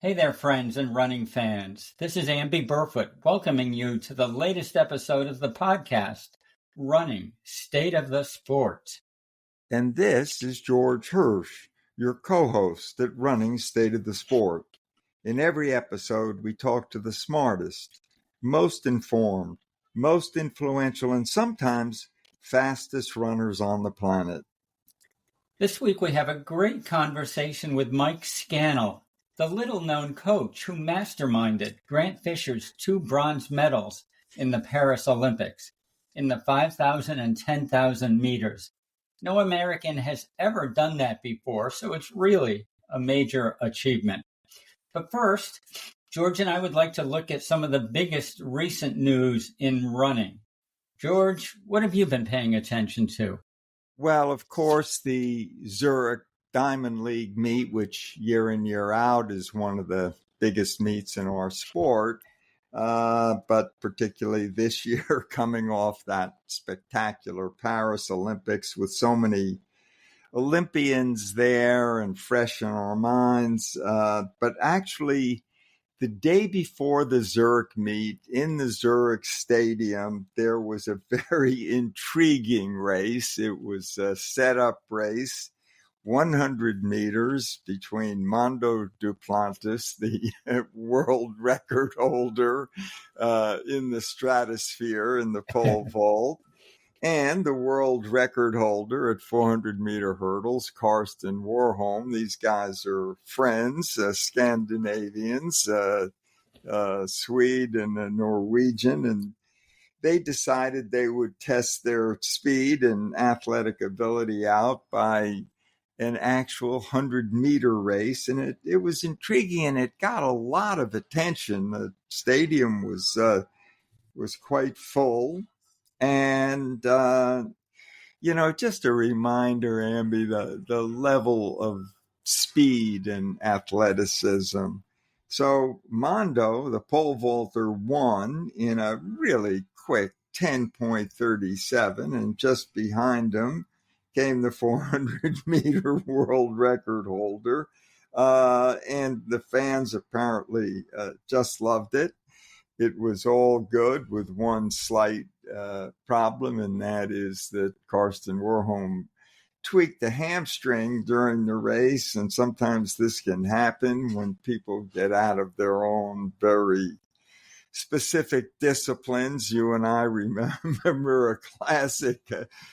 Hey there, friends and running fans. This is Amby Burfoot welcoming you to the latest episode of the podcast, Running, State of the Sport. And this is George Hirsch, your co-host at Running State of the Sport. In every episode, we talk to the smartest, most informed, most influential, and sometimes fastest runners on the planet. This week we have a great conversation with Mike Scannell, the little-known coach who masterminded Grant Fisher's 2 bronze medals in the Paris Olympics in the 5,000 and 10,000 meters. No American has ever done that before, so it's really a major achievement. But first, George and I would like to look at some of the biggest recent news in running. George, what have you been paying attention to? Well, of course, the Zurich Diamond League meet, which year in, year out is one of the biggest meets in our sport, but particularly this year coming off that spectacular Paris Olympics with so many Olympians there and fresh in our minds. But actually, the day before the Zurich meet in the Zurich Stadium, there was a very intriguing race. It was a set-up race, 100 meters between Mondo Duplantis, the world record holder in the stratosphere in the pole vault, and the world record holder at 400-meter hurdles, Karsten Warholm. These guys are friends, Scandinavians, Swede and a Norwegian, and they decided they would test their speed and athletic ability out by an actual 100-meter race. And it was intriguing, and it got a lot of attention. The stadium was quite full. And, just a reminder, Amby, the level of speed and athleticism. So Mondo, the pole vaulter, won in a really quick 10.37, and just behind him came the 400-meter world record holder. And the fans apparently just loved it. It was all good with one slight problem, and that is that Karsten Warholm tweaked the hamstring during the race, and sometimes this can happen when people get out of their own very specific disciplines. You and I remember a classic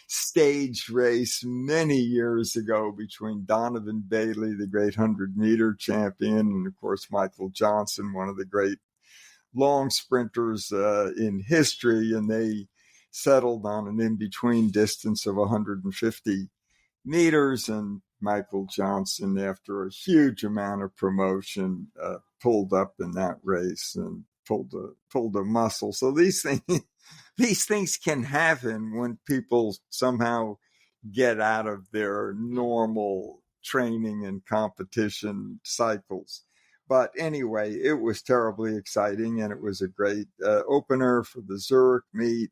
stage race many years ago between Donovan Bailey, the great 100-meter champion, and of course Michael Johnson, one of the great long sprinters in history, and they settled on an in-between distance of 150 meters, and Michael Johnson, after a huge amount of promotion, pulled up in that race and pulled a muscle. So these things can happen when people somehow get out of their normal training and competition cycles. But anyway, it was terribly exciting, and it was a great opener for the Zurich meet,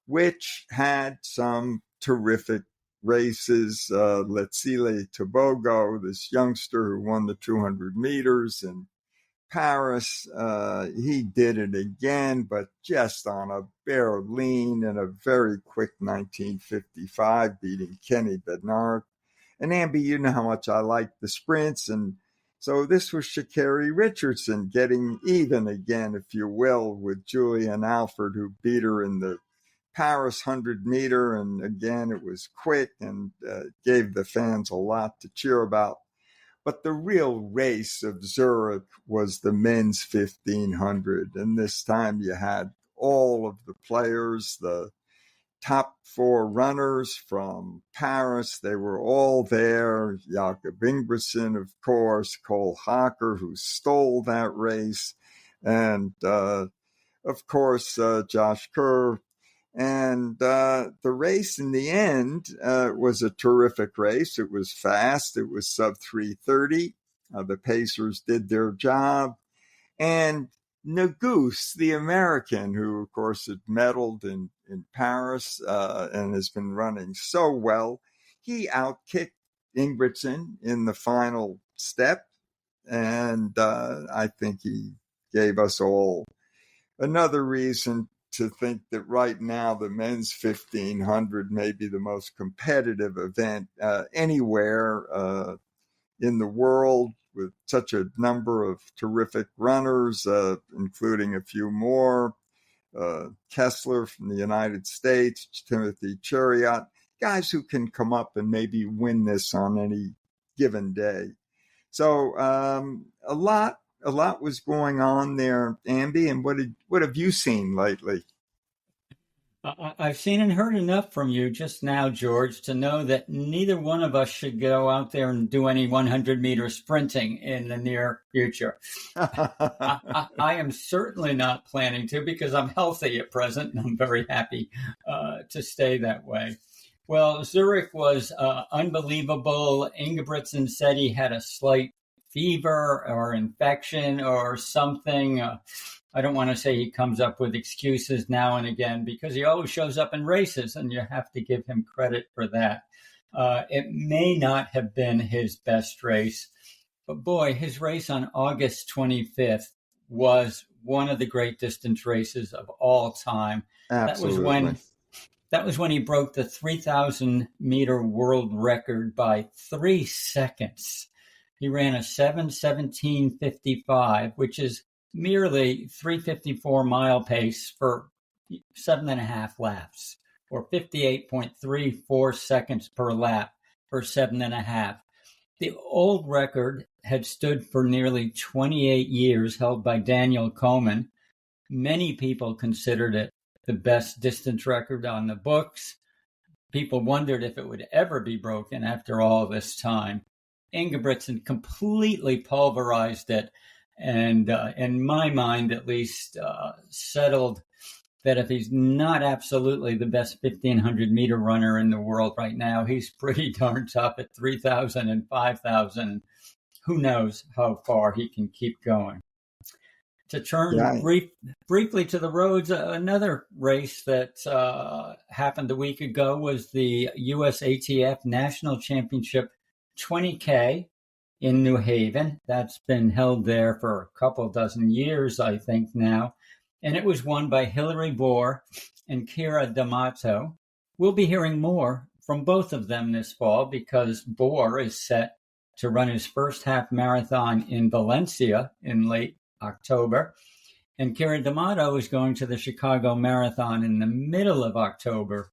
which had some terrific races. Letsile Tebogo, this youngster who won the 200 meters in Paris, he did it again, but just on a bare lean in a very quick 19:55, beating Kenny Bednark. And Amby, you know how much I like the sprints, and so this was Sha'Carri Richardson getting even again, if you will, with Julian Alford, who beat her in the Paris 100-meter. And again, it was quick and gave the fans a lot to cheer about. But the real race of Zurich was the men's 1,500. And this time you had all of the players, the top 4 runners from Paris. They were all there. Jakob Ingebrigtsen, of course, Cole Hocker, who stole that race, and of course Josh Kerr. And the race in the end was a terrific race. It was fast. It was sub 3:30. The Pacers did their job. And Nuguse, the American, who, of course, had medaled in Paris and has been running so well, he outkicked Ingebrigtsen in the final step And I think he gave us all another reason to think that right now the men's 1500 may be the most competitive event anywhere in the world, with such a number of terrific runners, including a few more. Kessler from the United States, Timothy Chariot, guys who can come up and maybe win this on any given day. So a lot was going on there, Andy. And what have you seen lately? I've seen and heard enough from you just now, George, to know that neither one of us should go out there and do any 100-meter sprinting in the near future. I am certainly not planning to, because I'm healthy at present, and I'm very happy to stay that way. Well, Zurich was unbelievable. Ingebrigtsen said he had a slight fever or infection or something. I don't want to say he comes up with excuses now and again, because he always shows up in races, and you have to give him credit for that. It may not have been his best race, but boy, his race on August 25th was one of the great distance races of all time. Absolutely. That was when he broke the 3,000-meter world record by 3 seconds. He ran a 7:17:55, which is merely 3:54 mile pace for 7.5 laps, or 58.34 seconds per lap for 7.5. The old record had stood for nearly 28 years, held by Daniel Komen. Many people considered it the best distance record on the books. People wondered if it would ever be broken after all this time. Ingebrigtsen completely pulverized it, and in my mind at least, settled that if he's not absolutely the best 1,500-meter runner in the world right now, he's pretty darn tough at 3,000 and 5,000. Who knows how far he can keep going. To turn briefly to the roads, another race that happened a week ago was the USATF National Championship 20K in New Haven. That's been held there for a couple dozen years, I think now. And it was won by Hilary Bohr and Kira D'Amato. We'll be hearing more from both of them this fall, because Bohr is set to run his first half marathon in Valencia in late October. And Kira D'Amato is going to the Chicago Marathon in the middle of October,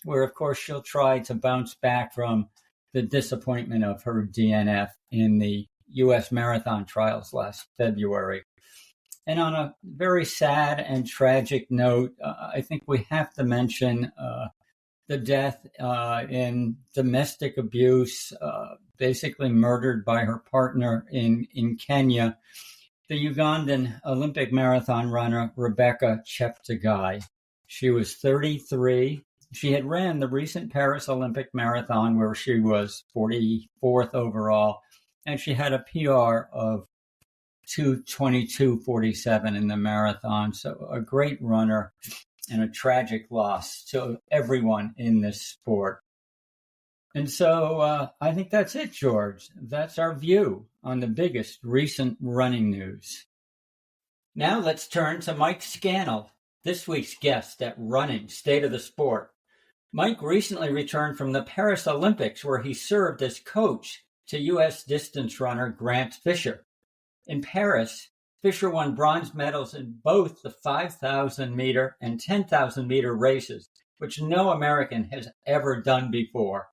where, of course, she'll try to bounce back from the disappointment of her DNF in the U.S. Marathon trials last February. And on a very sad and tragic note, I think we have to mention the death in domestic abuse, basically murdered by her partner in Kenya, the Ugandan Olympic marathon runner Rebecca Cheptegei. She was 33. She had ran the recent Paris Olympic Marathon, where she was 44th overall, and she had a PR of 2:22:47 in the marathon. So a great runner and a tragic loss to everyone in this sport. And so I think that's it, George. That's our view on the biggest recent running news. Now let's turn to Mike Scannell, this week's guest at Running State of the Sport. Mike recently returned from the Paris Olympics, where he served as coach to U.S. distance runner Grant Fisher. In Paris, Fisher won bronze medals in both the 5,000-meter and 10,000-meter races, which no American has ever done before.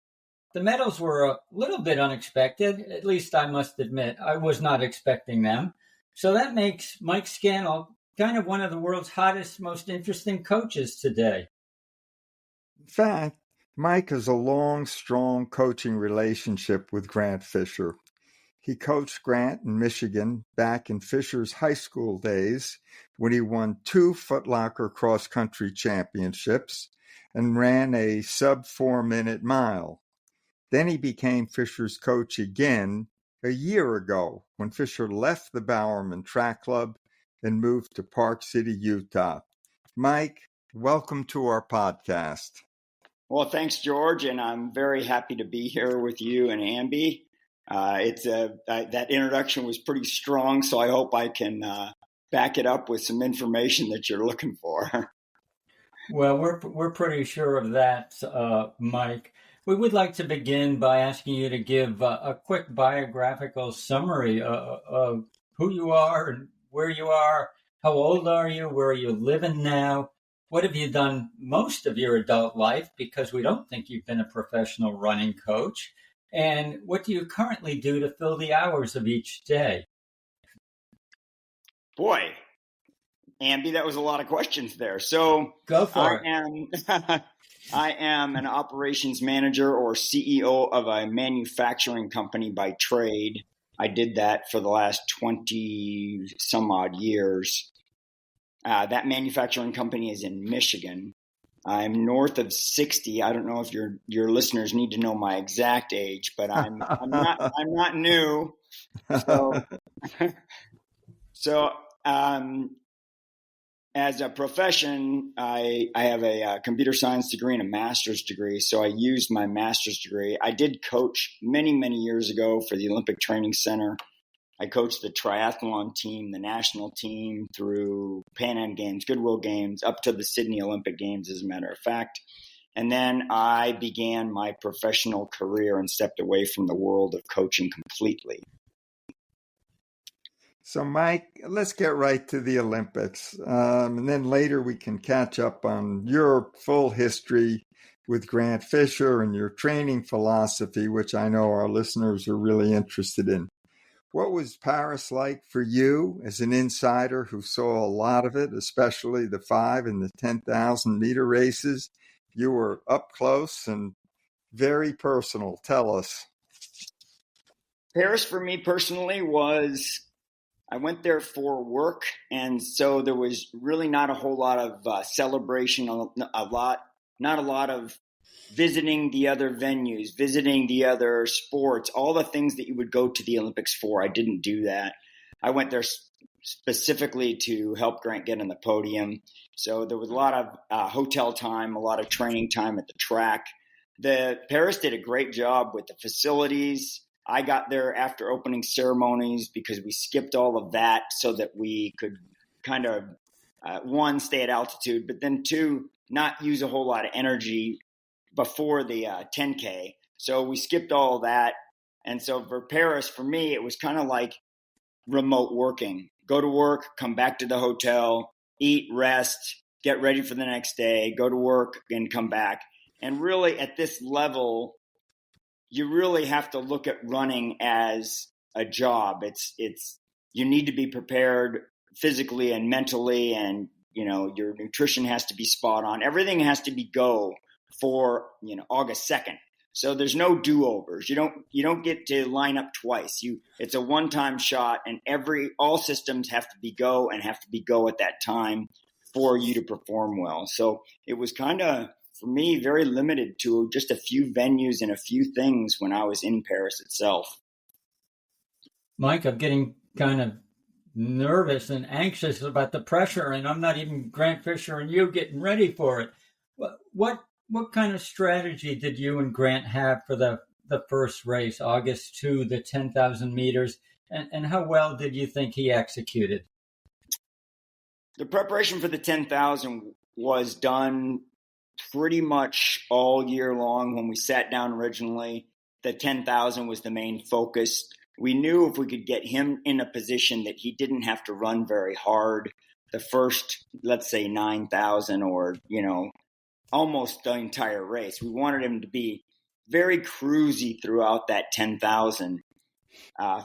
The medals were a little bit unexpected, at least I must admit. I was not expecting them. So that makes Mike Scannell kind of one of the world's hottest, most interesting coaches today. In fact, Mike has a long, strong coaching relationship with Grant Fisher. He coached Grant in Michigan back in Fisher's high school days, when he won 2 Footlocker cross-country championships and ran a sub-4-minute mile. Then he became Fisher's coach again a year ago, when Fisher left the Bowerman Track Club and moved to Park City, Utah. Mike, welcome to our podcast. Well, thanks, George, and I'm very happy to be here with you and Amby. That introduction was pretty strong, so I hope I can back it up with some information that you're looking for. Well, we're pretty sure of that, Mike. We would like to begin by asking you to give a quick biographical summary of who you are and where you are. How old are you? Where are you living now? What have you done most of your adult life? Because we don't think you've been a professional running coach. And what do you currently do to fill the hours of each day? Boy, Amby, that was a lot of questions there. So Go for it. I am an operations manager or CEO of a manufacturing company by trade. I did that for the last 20 some odd years. That manufacturing company is in Michigan. I'm north of 60. I don't know if your listeners need to know my exact age, but I'm not new. So as a profession, I have a computer science degree and a master's degree. So I used my master's degree. I did coach many, many years ago for the Olympic Training Center. I coached the triathlon team, the national team, through Pan Am Games, Goodwill Games, up to the Sydney Olympic Games, as a matter of fact. And then I began my professional career and stepped away from the world of coaching completely. So, Mike, let's get right to the Olympics. And then later we can catch up on your full history with Grant Fisher and your training philosophy, which I know our listeners are really interested in. What was Paris like for you as an insider who saw a lot of it, especially the 5 and the 10,000 meter races? You were up close and very personal. Tell us. Paris for me personally was, I went there for work, and so there was really not a whole lot of celebration, not a lot of visiting the other venues, visiting the other sports, all the things that you would go to the Olympics for. I didn't do that. I went there specifically to help Grant get on the podium. So there was a lot of hotel time, a lot of training time at the track. Paris did a great job with the facilities. I got there after opening ceremonies because we skipped all of that so that we could kind of, one, stay at altitude, but then two, not use a whole lot of energy before the 10K. So we skipped all of that. And so for Paris, for me, it was kind of like remote working. Go to work, come back to the hotel, eat, rest, get ready for the next day, go to work and come back. And really at this level, you really have to look at running as a job. It's you need to be prepared physically and mentally, and your nutrition has to be spot on. Everything has to be go for August 2nd. So there's no do-overs. You don't get to line up twice. It's a one-time shot, and all systems have to be go and have to be go at that time for you to perform well. So it was kind of, for me, very limited to just a few venues and a few things when I was in Paris itself. Mike, I'm getting kind of nervous and anxious about the pressure, and I'm not even Grant Fisher and you getting ready for it. What kind of strategy did you and Grant have for the first race, August 2, the 10,000 meters, and how well did you think he executed? The preparation for the 10,000 was done pretty much all year long. When we sat down originally, the 10,000 was the main focus. We knew if we could get him in a position that he didn't have to run very hard the first, let's say 9,000 or, almost the entire race. We wanted him to be very cruisy throughout that 10,000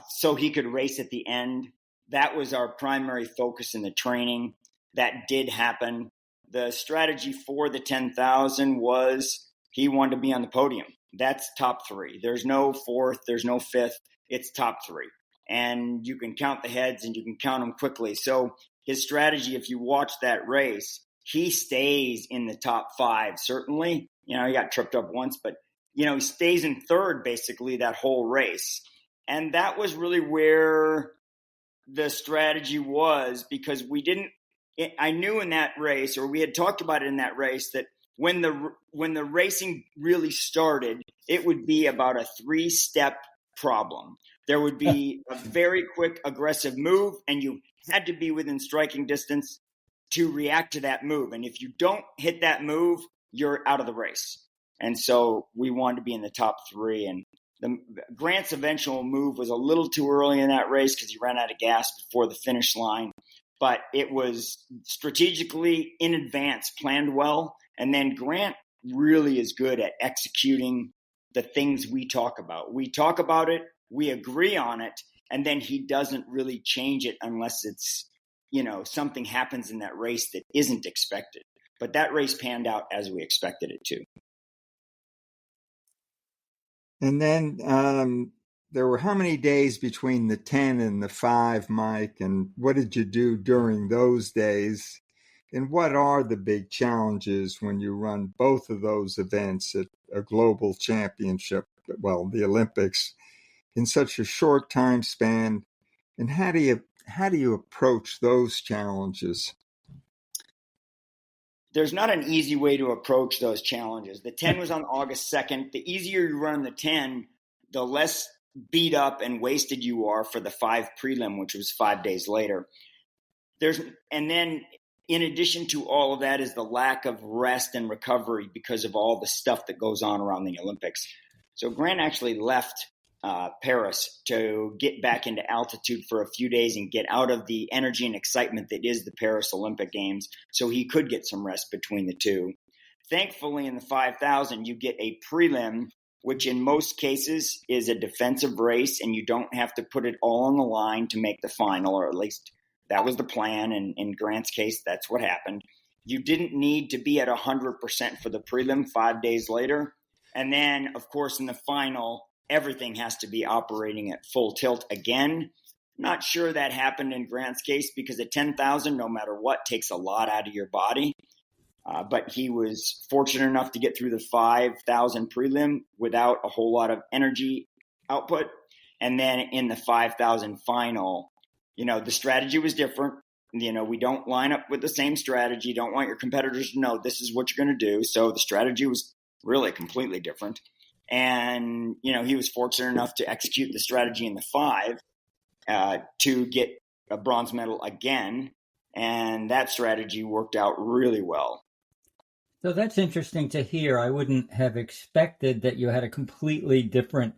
so he could race at the end. That was our primary focus in the training. That did happen. The strategy for the 10,000 was he wanted to be on the podium. That's top 3. There's no 4th. There's no 5th. It's top 3. And you can count the heads and you can count them quickly. So his strategy, if you watch that race, he stays in the top 5, certainly. He got tripped up once, but, he stays in 3rd basically that whole race. And that was really where the strategy was, because I knew in that race, or we had talked about it in that race, that when the racing really started, it would be about a 3-step problem. There would be a very quick, aggressive move, and you had to be within striking distance to react to that move. And if you don't hit that move, you're out of the race. And so we wanted to be in the top three. And Grant's eventual move was a little too early in that race because he ran out of gas before the finish line. But it was strategically in advance, planned well. And then Grant really is good at executing the things we talk about. We talk about it, we agree on it, and then he doesn't really change it unless it's, something happens in that race that isn't expected. But that race panned out as we expected it to. And then there were how many days between the 10 and the 5, Mike? And what did you do during those days? And what are the big challenges when you run both of those events at a global championship, well, the Olympics, in such a short time span? And how do you approach those challenges? There's not an easy way to approach those challenges. The 10 was on August 2nd. The easier you run the 10, the less beat up and wasted you are for the 5 prelim, which was 5 days later. And then in addition to all of that is the lack of rest and recovery because of all the stuff that goes on around the Olympics. So Grant actually left Paris to get back into altitude for a few days and get out of the energy and excitement that is the Paris Olympic Games, so he could get some rest between the two. Thankfully, in the 5,000, you get a prelim, which in most cases is a defensive race, and you don't have to put it all on the line to make the final, or at least that was the plan. And in Grant's case, that's what happened. You didn't need to be at 100% for the prelim 5 days later. And then, of course, in the final, everything has to be operating at full tilt again. Not sure that happened in Grant's case because at 10,000, no matter what, takes a lot out of your body. But he was fortunate enough to get through the 5,000 prelim without a whole lot of energy output. And then in the 5,000 final, the strategy was different. We don't line up with the same strategy. You don't want your competitors to know this is what you're going to do. So the strategy was really completely different. And, he was fortunate enough to execute the strategy in the 5 to get a bronze medal again. And that strategy worked out really well. So that's interesting to hear. I wouldn't have expected that you had a completely different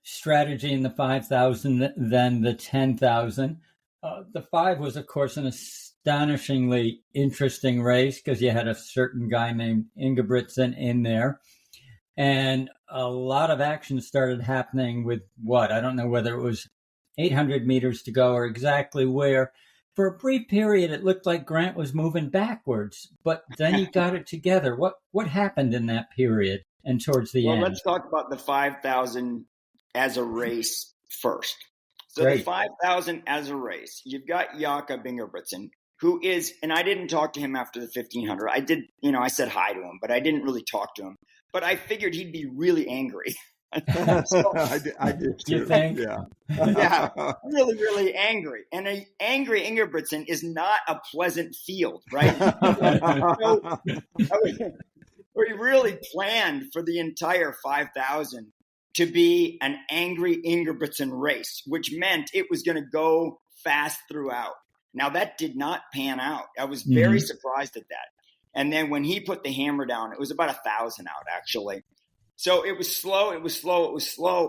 strategy in the 5,000 than the 10,000. The 5 was, of course, an astonishingly interesting race because you had a certain guy named Ingebrigtsen in there. And a lot of action started happening with I don't know whether it was 800 meters to go or exactly where. For a brief period, it looked like Grant was moving backwards, but then he got it together. What happened in that period and towards the end? Well, let's talk about the 5,000 as a race first. So Great. The 5,000 as a race, you've got Jakob Ingebrigtsen, who is, and I didn't talk to him after the 1,500. I did, I said hi to him, but I didn't really talk to him. But I figured he'd be really angry. So, I did too. You think? Yeah. Yeah, really, really angry. And an angry Ingebrigtsen is not a pleasant field, right? So, we really planned for the entire 5,000 to be an angry Ingebrigtsen race, which meant it was going to go fast throughout. Now, that did not pan out. I was very surprised at that. And then when he put the hammer down, it was about 1,000 out, actually. So it was slow.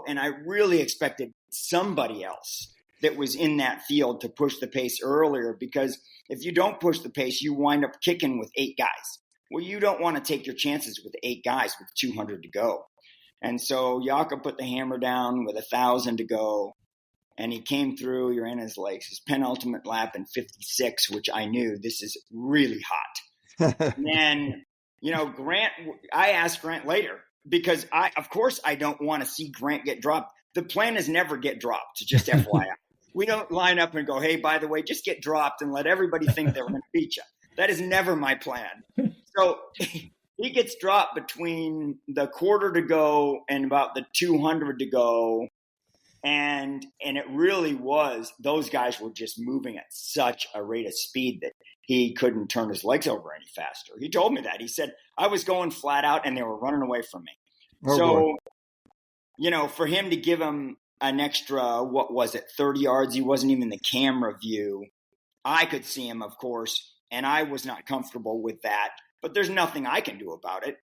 And I really expected somebody else that was in that field to push the pace earlier, because if you don't push the pace, you wind up kicking with 8 guys. Well, you don't want to take your chances with 8 guys with 200 to go. And so Jakob put the hammer down with 1,000 to go. And he came through, you're in his penultimate lap in 56, which I knew this is really hot. And then, Grant, I asked Grant later because of course I don't want to see Grant get dropped. The plan is never get dropped, just FYI. We don't line up and go, hey, by the way, just get dropped and let everybody think they're going to beat you. That is never my plan. So he gets dropped between the quarter to go and about the 200 to go. And it really was, those guys were just moving at such a rate of speed that he couldn't turn his legs over any faster. He told me that. He said, I was going flat out and they were running away from me. For him to give him an extra, 30 yards. He wasn't even in the camera view. I could see him, of course, and I was not comfortable with that, but there's nothing I can do about it.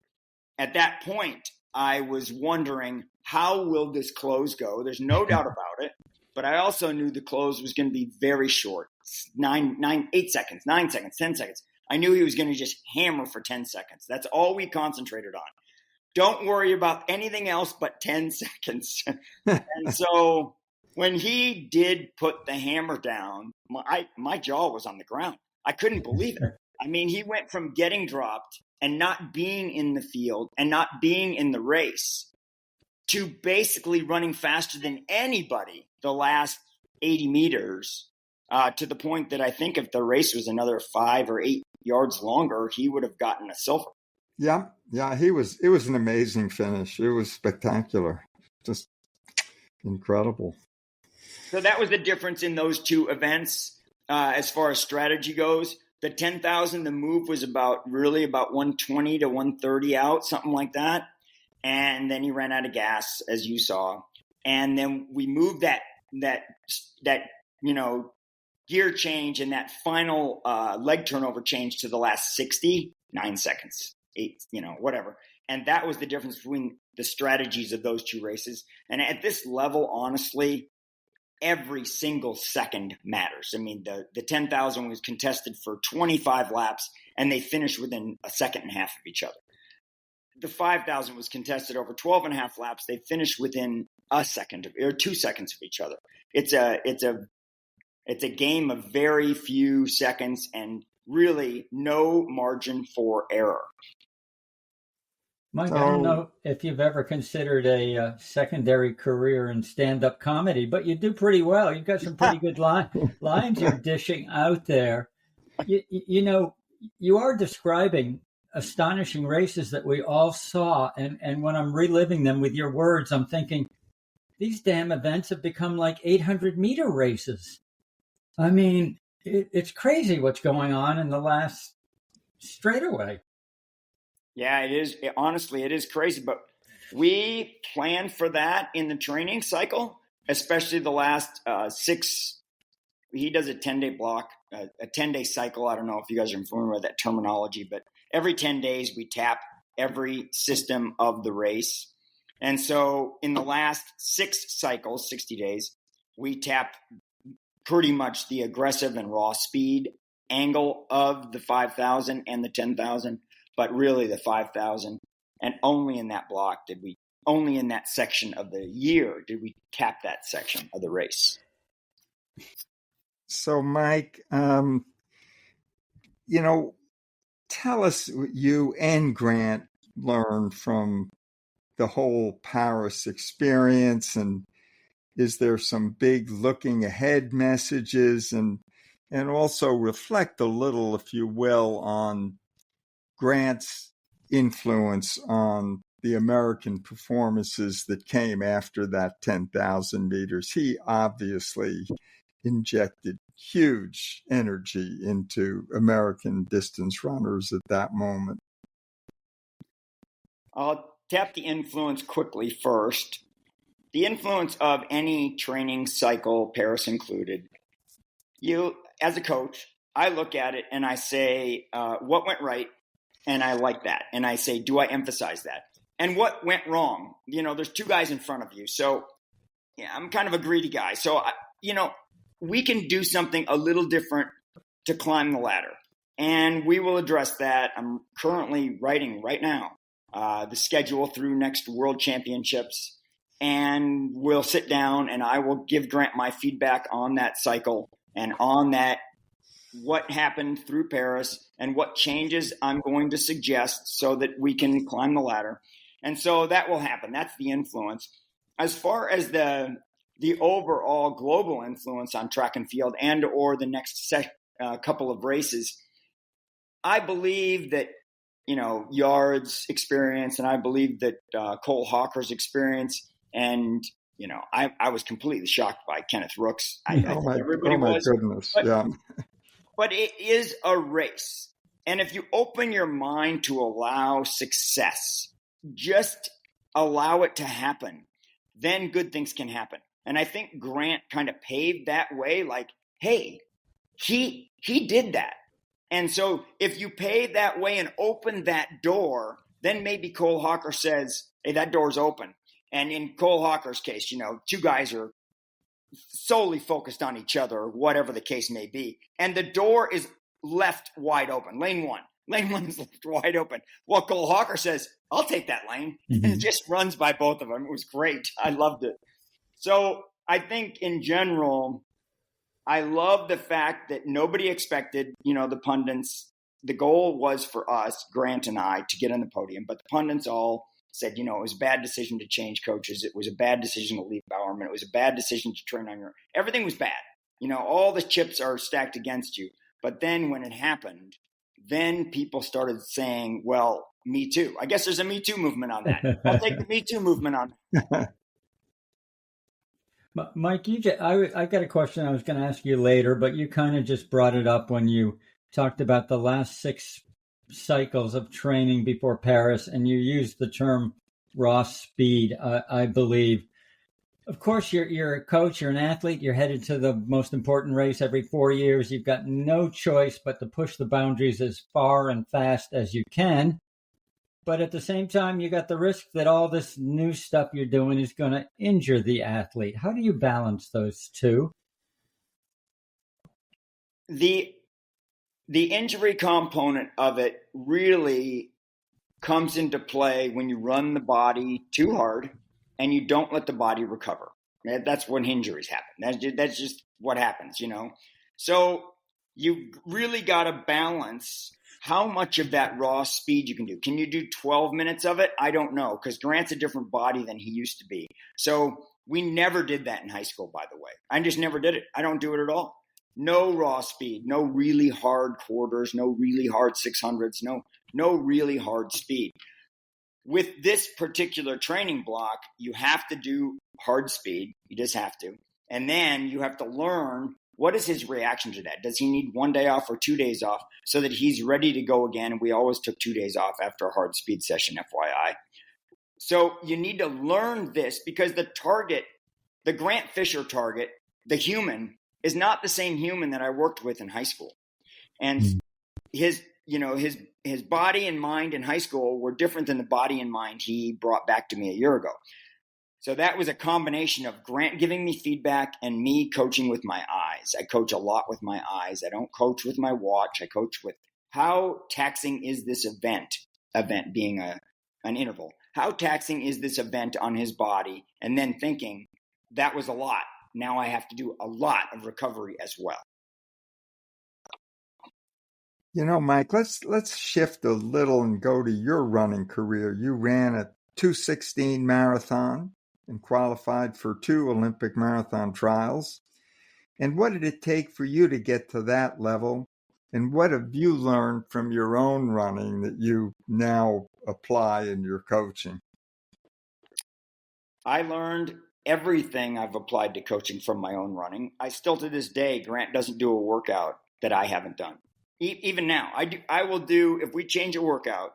At that point, I was wondering, how will this close go? There's no doubt about it, but I also knew the close was going to be very short, 8 seconds, 9 seconds, 10 seconds. I knew he was going to just hammer for 10 seconds. That's all we concentrated on. Don't worry about anything else but 10 seconds. And so when he did put the hammer down, my jaw was on the ground. I couldn't believe it. I mean, he went from getting dropped and not being in the field and not being in the race to basically running faster than anybody the last 80 meters, to the point that I think if the race was another 5 or 8 yards longer, he would have gotten a silver. Yeah. It was an amazing finish. It was spectacular. Just incredible. So that was the difference in those two events as far as strategy goes. The 10,000, the move was about 120 to 130 out, something like that. And then he ran out of gas, as you saw. And then we moved that gear change and that final leg turnover change to the last 9 seconds, 8, whatever. And that was the difference between the strategies of those two races. And at this level, honestly, every single second matters. I mean, the 10,000 was contested for 25 laps, and they finished within a second and a half of each other. The 5,000 was contested over 12 and a half laps. They finished within a second or 2 seconds of each other. It's a game of very few seconds and really no margin for error. Mike, I don't know if you've ever considered a secondary career in stand-up comedy, but you do pretty well. You've got some pretty good lines you're dishing out there. You are describing astonishing races that we all saw, and when I'm reliving them with your words, I'm thinking, these damn events have become like 800-meter races. I mean, it's crazy what's going on in the last straightaway. Yeah, it is. Honestly, it is crazy. But we planned for that in the training cycle, especially the last 6. He does a 10-day block, a 10-day cycle. I don't know if you guys are familiar with that terminology, but every 10 days we tap every system of the race. And so in the last 6 cycles, 60 days, we tapped pretty much the aggressive and raw speed angle of the 5,000 and the 10,000. But really the 5,000, and only in that only in that section of the year did we tap that section of the race. So, Mike, tell us what you and Grant learned from the whole Paris experience, and is there some big looking ahead messages, and also reflect a little, if you will, on Grant's influence on the American performances that came after that 10,000 meters. He obviously injected huge energy into American distance runners at that moment. I'll tap the influence quickly first. The influence of any training cycle, Paris included. You, as a coach, I look at it and I say, what went right? And I like that. And I say, do I emphasize that? And what went wrong? There's 2 guys in front of you. So yeah, I'm kind of a greedy guy. So, we can do something a little different to climb the ladder. And we will address that. I'm currently writing right now the schedule through next World Championships. And we'll sit down and I will give Grant my feedback on that cycle and on that, what happened through Paris and what changes I'm going to suggest so that we can climb the ladder. And so that will happen. That's the influence. As far as the overall global influence on track and field and or the next couple of races, I believe that, Yard's experience, and I believe that Cole Hawker's experience, and I was completely shocked by Kenneth Rook's. Everybody was. Goodness, yeah. But it is a race. And if you open your mind to allow success, just allow it to happen, then good things can happen. And I think Grant kind of paved that way, like, hey, he did that. And so if you pave that way and open that door, then maybe Cole Hawker says, hey, that door's open. And in Cole Hawker's case, two guys are solely focused on each other, or whatever the case may be. And the door is left wide open. Lane one is left wide open. Well, Cole Hawker says, I'll take that lane. Mm-hmm. And it just runs by both of them. It was great. I loved it. So I think in general, I love the fact that nobody expected, the pundits. The goal was for us, Grant and I, to get on the podium. But the pundits all said, it was a bad decision to change coaches. It was a bad decision to leave Bowerman. It was a bad decision to train on your – everything was bad. All the chips are stacked against you. But then when it happened, then people started saying, well, me too. I guess there's a Me Too movement on that. I'll take the Me Too movement on that. Mike, I got a question I was going to ask you later, but you kind of just brought it up when you talked about the last 6 cycles of training before Paris, and you used the term raw speed, I believe. Of course, you're a coach, you're an athlete, you're headed to the most important race every 4 years. You've got no choice but to push the boundaries as far and fast as you can. But at the same time, you got the risk that all this new stuff you're doing is going to injure the athlete. How do you balance those two? The injury component of it really comes into play when you run the body too hard and you don't let the body recover. That's when injuries happen. That's just what happens, So you really got to balance how much of that raw speed you can do. Can you do 12 minutes of it? I don't know, because Grant's a different body than he used to be. So we never did that in high school, by the way. I just never did it. I don't do it at all. No raw speed, no really hard quarters, no really hard 600s, no really hard speed. With this particular training block, you have to do hard speed. You just have to. And then you have to learn, what is his reaction to that? Does he need 1 day off or 2 days off so that he's ready to go again? And we always took 2 days off after a hard speed session, FYI. So you need to learn this, because the target, the Grant Fisher target, the human, is not the same human that I worked with in high school. And his body and mind in high school were different than the body and mind he brought back to me a year ago. So that was a combination of Grant giving me feedback and me coaching with my eyes. I coach a lot with my eyes. I don't coach with my watch. I coach with, how taxing is this event being an interval? How taxing is this event on his body? And then thinking, that was a lot. Now I have to do a lot of recovery as well. Mike, let's shift a little and go to your running career. You ran a 2:16 marathon and qualified for 2 Olympic marathon trials. And what did it take for you to get to that level? And what have you learned from your own running that you now apply in your coaching? I learned everything I've applied to coaching from my own running. I still, to this day, Grant doesn't do a workout that I haven't done. Even now, I will do, if we change a workout,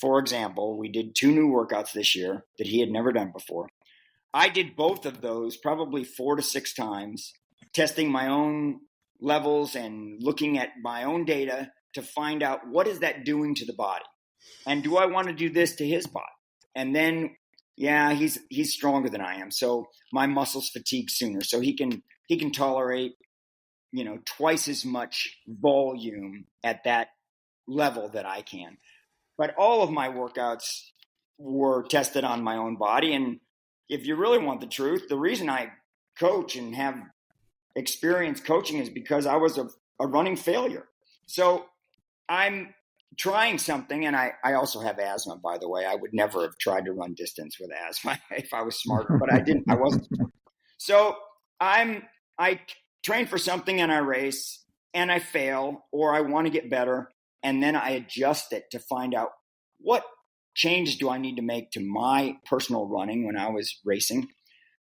for example, we did 2 new workouts this year that he had never done before. I did both of those probably 4 to 6 times, testing my own levels and looking at my own data to find out, what is that doing to the body? And do I want to do this to his body? And then, yeah, he's stronger than I am, so my muscles fatigue sooner. So he can tolerate, twice as much volume at that level that I can. But all of my workouts were tested on my own body. And if you really want the truth, the reason I coach and have experience coaching is because I was a running failure. So I'm trying something, and I also have asthma, by the way. I would never have tried to run distance with asthma if I was smarter, but I wasn't smart. So I train for something and I race and I fail, or I want to get better. And then I adjust it to find out, what changes do I need to make to my personal running when I was racing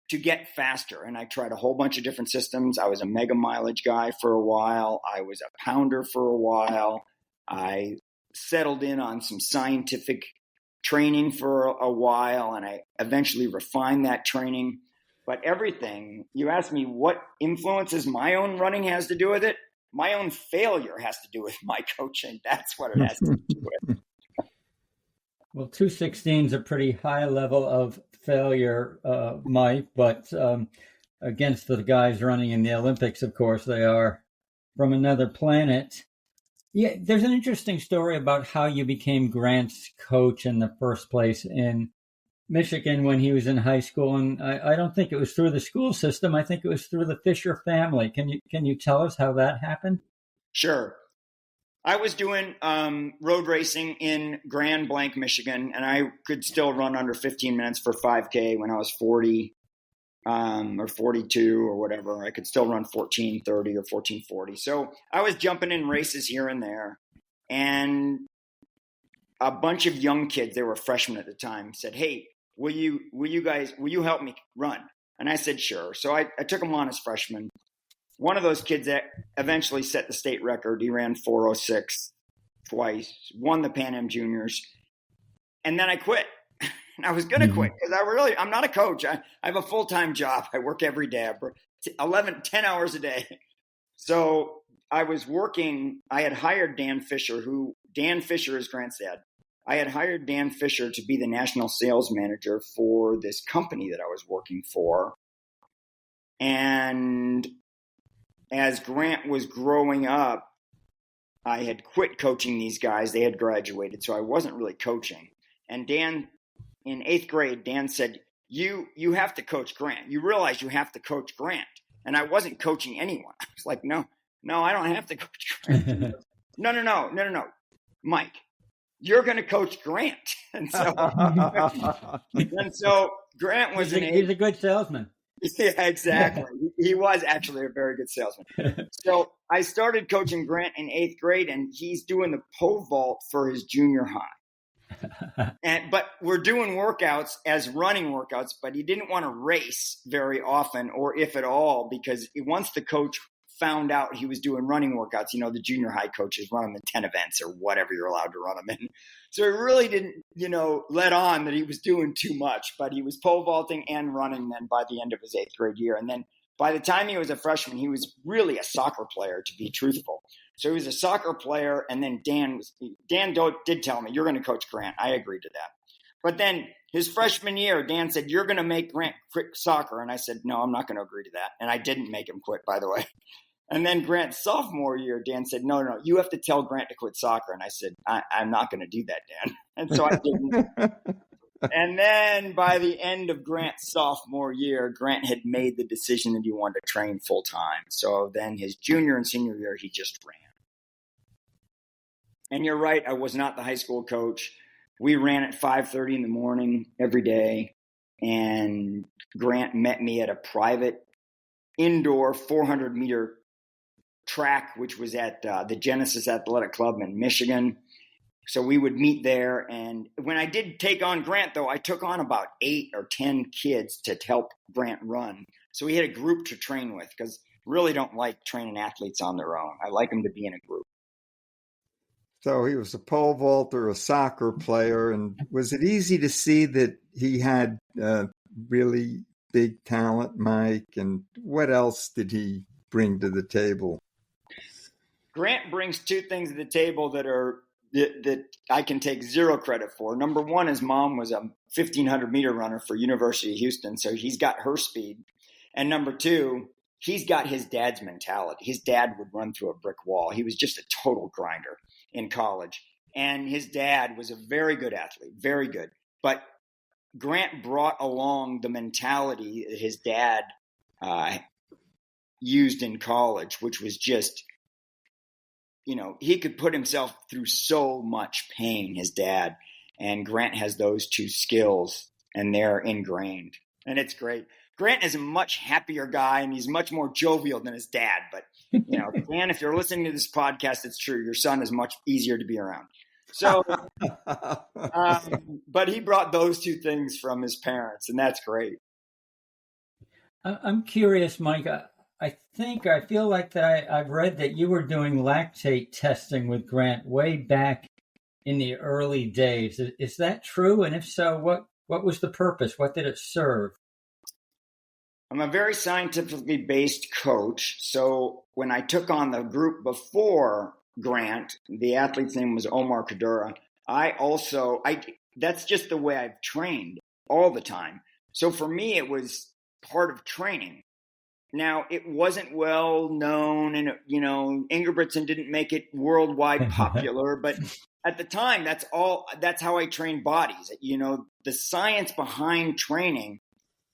to get faster? And I tried a whole bunch of different systems. I was a mega mileage guy for a while. I was a pounder for a while. I settled in on some scientific training for a while, and I eventually refined that training. But everything, you ask me what influences my own running has to do with it, my own failure has to do with my coaching. That's what it has to do with. Well, 2:16 is a pretty high level of failure, Mike, but against the guys running in the Olympics, of course, they are from another planet. Yeah, there's an interesting story about how you became Grant's coach in the first place in Michigan when he was in high school, and I don't think it was through the school system. I think it was through the Fisher family. Can you tell us how that happened? Sure. I was doing road racing in Grand Blanc, Michigan, and I could still run under 15 minutes for 5K when I was 40 or 42 or whatever. I could still run 14:30 or 14:40. So I was jumping in races here and there, and a bunch of young kids, they were freshmen at the time, said, "Hey, will you help me run?" And I said, "Sure." So I took them on as freshmen. One of those kids that eventually set the state record, he ran 4:06 twice, won the Pan Am Juniors, and then I quit. And I was going to quit because I'm not a coach. I have a full-time job. I work every day. I work 10 hours a day. So I was working. I had hired Dan Fisher is Grant's dad. I had hired Dan Fisher to be the national sales manager for this company that I was working for. And as Grant was growing up, I had quit coaching these guys. They had graduated, so I wasn't really coaching. And Dan, in 8th grade, Dan said, you have to coach Grant. You realize you have to coach Grant. And I wasn't coaching anyone. I was like, no, I don't have to coach Grant. No. Mike, you're going to coach Grant. And so Grant was he's a good salesman. Yeah, exactly. He was actually a very good salesman. So I started coaching Grant in 8th grade, and he's doing the pole vault for his junior high. But we're doing workouts as running workouts, but he didn't want to race very often, or if at all, because once the coach found out he was doing running workouts, the junior high coaches run them in 10 events or whatever you're allowed to run them in. So he really didn't, let on that he was doing too much, but he was pole vaulting and running then by the end of his 8th grade year. And then by the time he was a freshman, he was really a soccer player, to be truthful. So he was a soccer player. And then Dan did tell me, you're going to coach Grant. I agreed to that. But then his freshman year, Dan said, you're going to make Grant quit soccer. And I said, no, I'm not going to agree to that. And I didn't make him quit, by the way. And then Grant's sophomore year, Dan said, no, you have to tell Grant to quit soccer. And I said, I'm not going to do that, Dan. And so I didn't. And then by the end of Grant's sophomore year, Grant had made the decision that he wanted to train full time. So then his junior and senior year, he just ran. And you're right, I was not the high school coach. We ran at 5:30 in the morning every day. And Grant met me at a private indoor 400-meter track, which was at the Genesis Athletic Club in Michigan. So we would meet there. And when I did take on Grant, though, I took on about 8 or 10 kids to help Grant run. So we had a group to train with, because I really don't like training athletes on their own. I like them to be in a group. So he was a pole vaulter, a soccer player. And was it easy to see that he had really big talent, Mike? And what else did he bring to the table? Grant brings 2 things to the table that I can take zero credit for. Number one, his mom was a 1,500-meter runner for University of Houston, so he's got her speed. And number 2, he's got his dad's mentality. His dad would run through a brick wall. He was just a total grinder in college. And his dad was a very good athlete, very good. But Grant brought along the mentality that his dad used in college, which was just, he could put himself through so much pain, his dad. And Grant has those 2 skills, and they're ingrained. And it's great. Grant is a much happier guy, and he's much more jovial than his dad. But, Dan, if you're listening to this podcast, it's true. Your son is much easier to be around. So, but he brought those 2 things from his parents, and that's great. I'm curious, Mike. I feel like that I've read that you were doing lactate testing with Grant way back in the early days. Is that true? And if so, what was the purpose? What did it serve? I'm a very scientifically based coach. So when I took on the group before Grant, the athlete's name was Omar Kadura. That's just the way I've trained all the time. So for me, it was part of training. Now, it wasn't well known, and Ingebrigtsen didn't make it worldwide popular, but at the time, that's how I trained bodies. The science behind training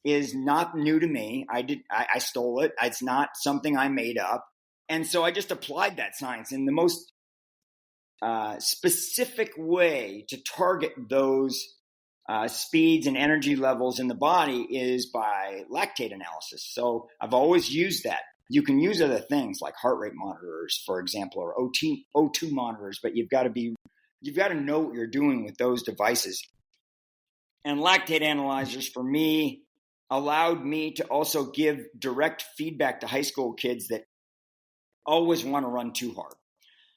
is not new to me. I stole it. It's not something I made up. And so I just applied that science in the most specific way to target those speeds and energy levels in the body is by lactate analysis. So I've always used that. You can use other things like heart rate monitors, for example, or O2 monitors, but you've got to know what you're doing with those devices. And lactate analyzers for me allowed me to also give direct feedback to high school kids that always want to run too hard.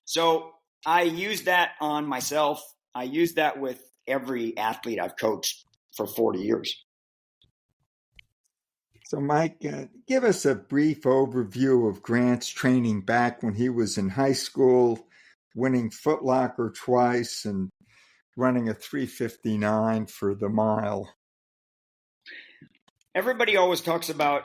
So I use that on myself. I use that with every athlete I've coached for 40 years. So, Mike, give us a brief overview of Grant's training back when he was in high school, winning Footlocker twice and running a 3:59 for the mile. Everybody always talks about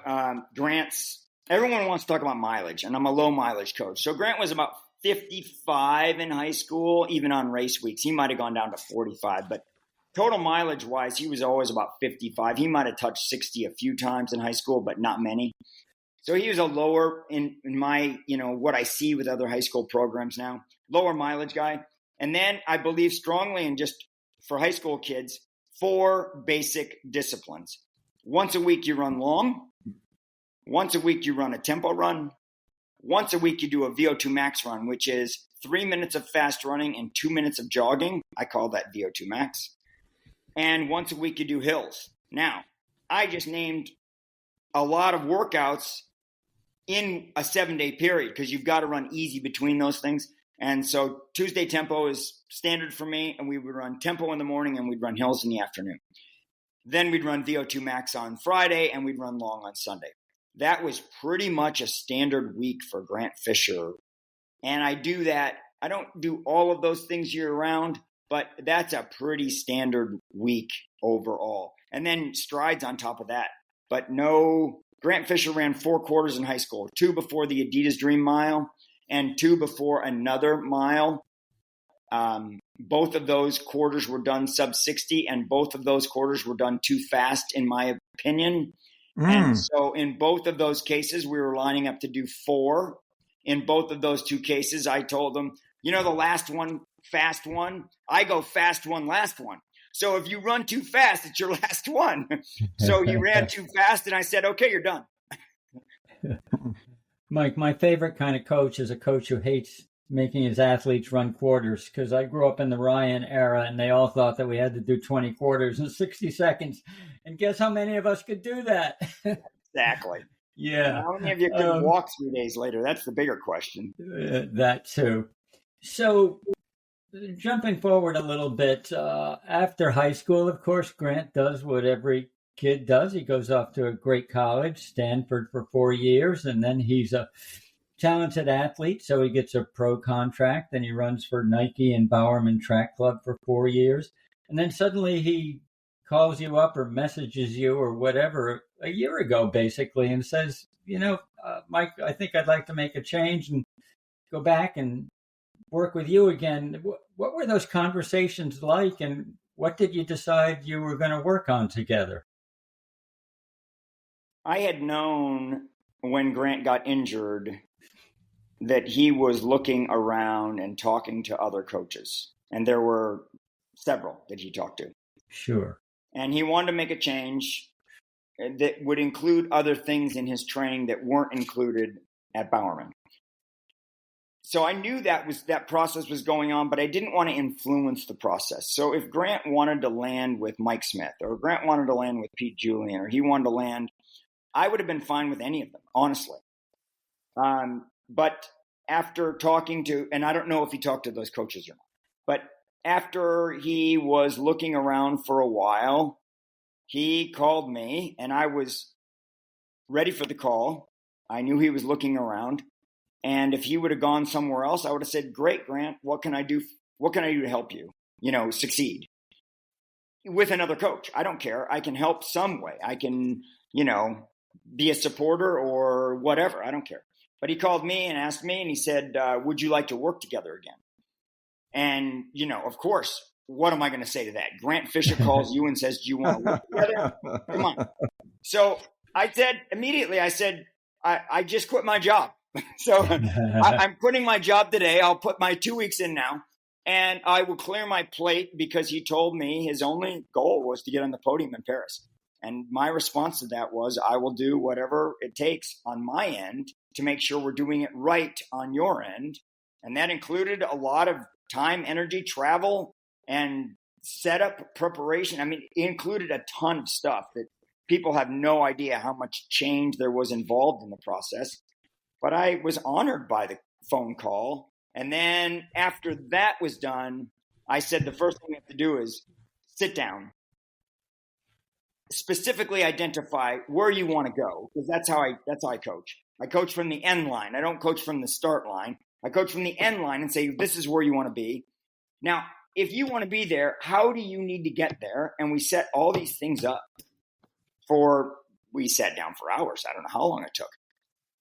everyone wants to talk about mileage, and I'm a low mileage coach. So Grant was about 55 in high school, even on race weeks. He might have gone down to 45, but total mileage wise, he was always about 55. He might have touched 60 a few times in high school, but not many. So he was a lower in my, what I see with other high school programs now, lower mileage guy. And then I believe strongly in just for high school kids, 4 basic disciplines. Once a week, you run long. Once a week, you run a tempo run. Once a week, you do a VO2 max run, which is 3 minutes of fast running and 2 minutes of jogging. I call that VO2 max. And once a week, you do hills. Now, I just named a lot of workouts in a 7-day period because you've got to run easy between those things. And so Tuesday tempo is standard for me, and we would run tempo in the morning and we'd run hills in the afternoon. Then we'd run VO2 max on Friday and we'd run long on Sunday. That was pretty much a standard week for Grant Fisher. And I do that. I don't do all of those things year round, but that's a pretty standard week overall. And then strides on top of that. But no, Grant Fisher ran 4 quarters in high school, 2 before the Adidas Dream Mile and 2 before another mile. Both of those quarters were done sub 60, and both of those quarters were done too fast, in my opinion. And so in both of those cases, we were lining up to do 4. In both of those 2 cases, I told them, the last one, fast one, I go fast one, last one. So if you run too fast, it's your last one. So you ran too fast, and I said, okay, you're done. Mike, my favorite kind of coach is a coach who hates making his athletes run quarters, because I grew up in the Ryan era and they all thought that we had to do 20 quarters in 60 seconds. And guess how many of us could do that? Exactly. Yeah. How many of you could walk 3 days later? That's the bigger question. That too. So jumping forward a little bit, after high school, of course, Grant does what every kid does. He goes off to a great college, Stanford, for 4 years, and then he's a talented athlete, so he gets a pro contract, and he runs for Nike and Bowerman Track Club for 4 years. And then suddenly he calls you up or messages you or whatever a year ago, basically, and says, Mike, I think I'd like to make a change and go back and work with you again. What were those conversations like, and what did you decide you were going to work on together? I had known when Grant got injured that he was looking around and talking to other coaches. And there were several that he talked to. Sure. And he wanted to make a change that would include other things in his training that weren't included at Bowerman. So I knew that process was going on, but I didn't want to influence the process. So if Grant wanted to land with Mike Smith, or Grant wanted to land with Pete Julian, or he wanted to land, I would have been fine with any of them, honestly. But after talking to, and I don't know if he talked to those coaches or not, but after he was looking around for a while, he called me, and I was ready for the call. I knew he was looking around. And if he would have gone somewhere else, I would have said, great, Grant, what can I do? What can I do to help you, succeed with another coach? I don't care. I can help some way. I can, be a supporter or whatever. I don't care. But he called me and asked me, and he said, would you like to work together again? And, of course, what am I going to say to that? Grant Fisher calls you and says, do you want to work together? Come on. So I said, immediately, I just quit my job. So I'm quitting my job today. I'll put my 2 weeks in now, and I will clear my plate, because he told me his only goal was to get on the podium in Paris. And my response to that was, I will do whatever it takes on my end to make sure we're doing it right on your end. And that included a lot of time, energy, travel, and setup preparation. I mean, it included a ton of stuff that people have no idea how much change there was involved in the process. But I was honored by the phone call. And then after that was done, I said, the first thing we have to do is sit down, specifically identify where you want to go, because that's how I coach. I coach from the end line. I don't coach from the start line. I coach from the end line and say, this is where you want to be. Now, if you want to be there, how do you need to get there? And we set all these things up we sat down for hours. I don't know how long it took.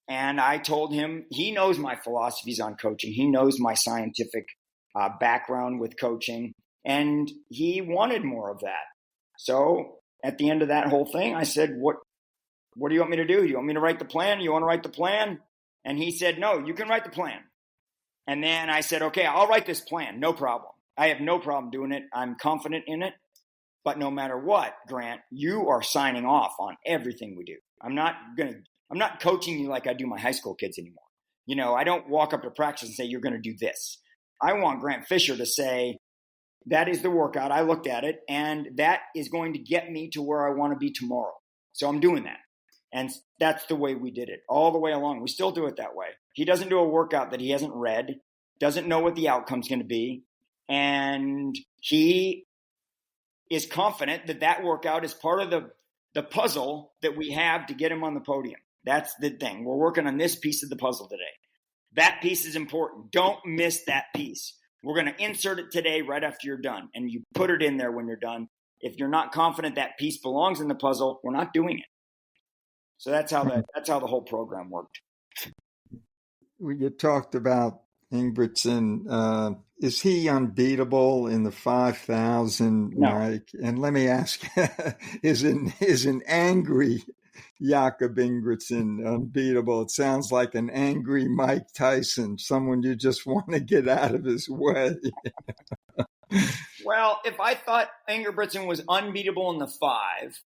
And I told him, he knows my philosophies on coaching. He knows my scientific background with coaching, and he wanted more of that. So at the end of that whole thing, I said, what do you want me to do? Do you want me to write the plan? You want to write the plan? And he said, no, you can write the plan. And then I said, okay, I'll write this plan. No problem. I have no problem doing it. I'm confident in it. But no matter what, Grant, you are signing off on everything we do. I'm not coaching you like I do my high school kids anymore. I don't walk up to practice and say, you're going to do this. I want Grant Fisher to say, that is the workout. I looked at it, and that is going to get me to where I want to be tomorrow. So I'm doing that. And that's the way we did it all the way along. We still do it that way. He doesn't do a workout that he hasn't read, doesn't know what the outcome's going to be. And he is confident that workout is part of the puzzle that we have to get him on the podium. That's the thing. We're working on this piece of the puzzle today. That piece is important. Don't miss that piece. We're going to insert it today right after you're done. And you put it in there when you're done. If you're not confident that piece belongs in the puzzle, we're not doing it. So that's how the whole program worked. You talked about Ingebrigtsen. Is he unbeatable in the 5,000, No. Mike? And let me ask, is an angry Jakob Ingebrigtsen unbeatable? It sounds like an angry Mike Tyson, someone you just want to get out of his way. Well, if I thought Ingebrigtsen was unbeatable in the 5,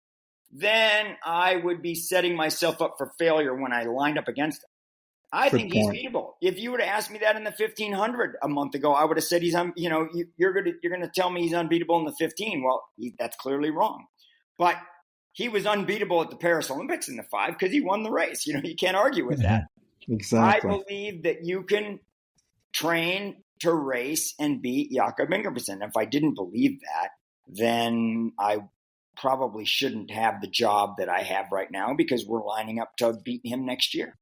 then I would be setting myself up for failure when I lined up against him. I think he's beatable. If you would have asked me that in the 1500 a month ago, I would have said you're going to tell me he's unbeatable in the 15. Well, that's clearly wrong. But he was unbeatable at the Paris Olympics in the 5 because he won the race. You can't argue with that. Exactly. I believe that you can train to race and beat Jakob Ingebrigtsen. If I didn't believe that, then I probably shouldn't have the job that I have right now, because we're lining up to beat him next year.